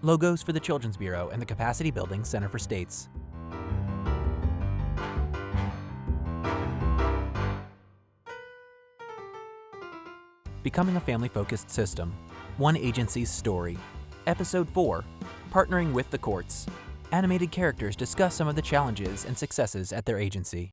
Logos for the Children's Bureau and the Capacity Building Center for States. Becoming a family-focused system. One agency's story. Episode 4. Partnering with the courts. Animated characters discuss some of the challenges and successes at their agency.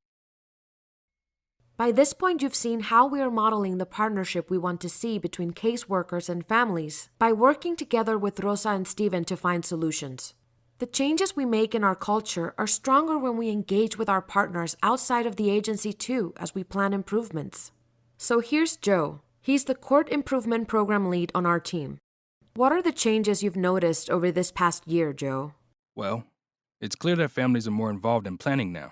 By this point, you've seen how we are modeling the partnership we want to see between caseworkers and families by working together with Rosa and Steven to find solutions. The changes we make in our culture are stronger when we engage with our partners outside of the agency too as we plan improvements. So here's Joe. He's the Court Improvement Program lead on our team. What are the changes you've noticed over this past year, Joe? Well, it's clear that families are more involved in planning now.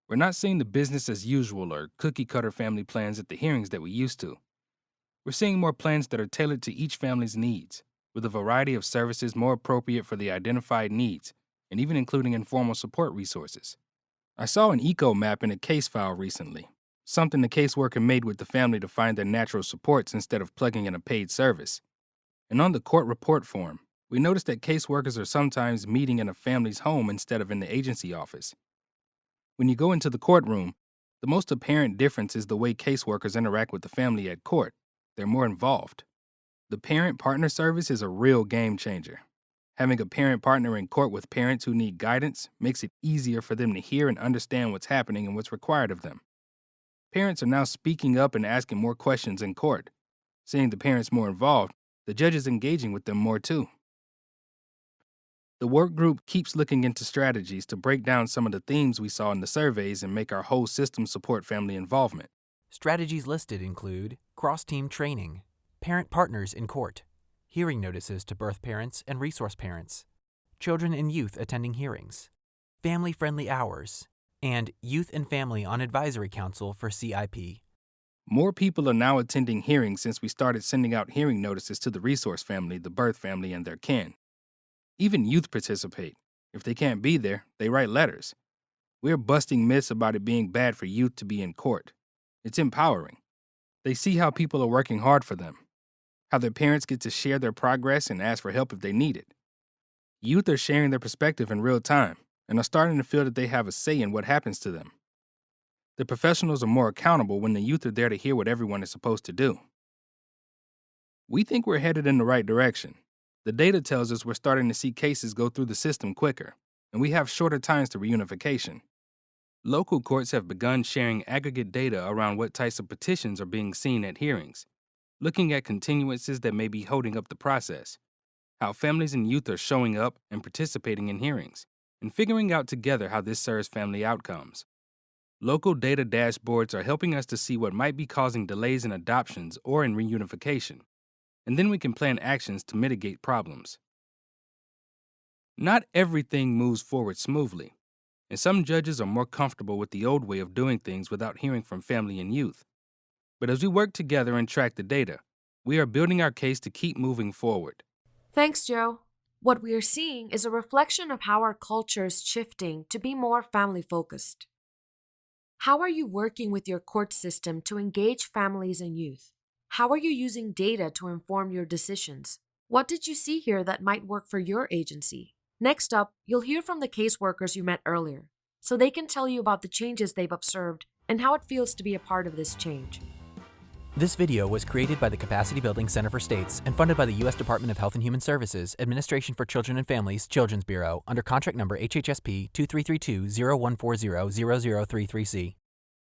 We're not seeing the business as usual or cookie-cutter family plans at the hearings that we used to. We're seeing more plans that are tailored to each family's needs, with a variety of services more appropriate for the identified needs, and even including informal support resources. I saw an eco map in a case file recently, something the caseworker made with the family to find their natural supports instead of plugging in a paid service. And on the court report form, we noticed that caseworkers are sometimes meeting in a family's home instead of in the agency office. When you go into the courtroom, the most apparent difference is the way caseworkers interact with the family at court. They're more involved. The parent-partner service is a real game changer. Having a parent partner in court with parents who need guidance makes it easier for them to hear and understand what's happening and what's required of them. Parents are now speaking up and asking more questions in court. Seeing the parents more involved, the judge is engaging with them more too. The work group keeps looking into strategies to break down some of the themes we saw in the surveys and make our whole system support family involvement. Strategies listed include cross-team training, parent partners in court, hearing notices to birth parents and resource parents, children and youth attending hearings, family-friendly hours, and Youth and Family on Advisory Council for CIP. More people are now attending hearings since we started sending out hearing notices to the resource family, the birth family, and their kin. Even youth participate. If they can't be there, they write letters. We're busting myths about it being bad for youth to be in court. It's empowering. They see how people are working hard for them, how their parents get to share their progress and ask for help if they need it. Youth are sharing their perspective in real time and are starting to feel that they have a say in what happens to them. The professionals are more accountable when the youth are there to hear what everyone is supposed to do. We think we're headed in the right direction. The data tells us we're starting to see cases go through the system quicker, and we have shorter times to reunification. Local courts have begun sharing aggregate data around what types of petitions are being seen at hearings, looking at continuances that may be holding up the process, how families and youth are showing up and participating in hearings, and figuring out together how this serves family outcomes. Local data dashboards are helping us to see what might be causing delays in adoptions or in reunification, and then we can plan actions to mitigate problems. Not everything moves forward smoothly, and some judges are more comfortable with the old way of doing things without hearing from family and youth. But as we work together and track the data, we are building our case to keep moving forward. Thanks, Joe. What we are seeing is a reflection of how our culture is shifting to be more family-focused. How are you working with your court system to engage families and youth? How are you using data to inform your decisions? What did you see here that might work for your agency? Next up, you'll hear from the caseworkers you met earlier, so they can tell you about the changes they've observed and how it feels to be a part of this change. This video was created by the Capacity Building Center for States and funded by the U.S. Department of Health and Human Services, Administration for Children and Families, Children's Bureau, under contract number HHSP 2332-0140-0033C.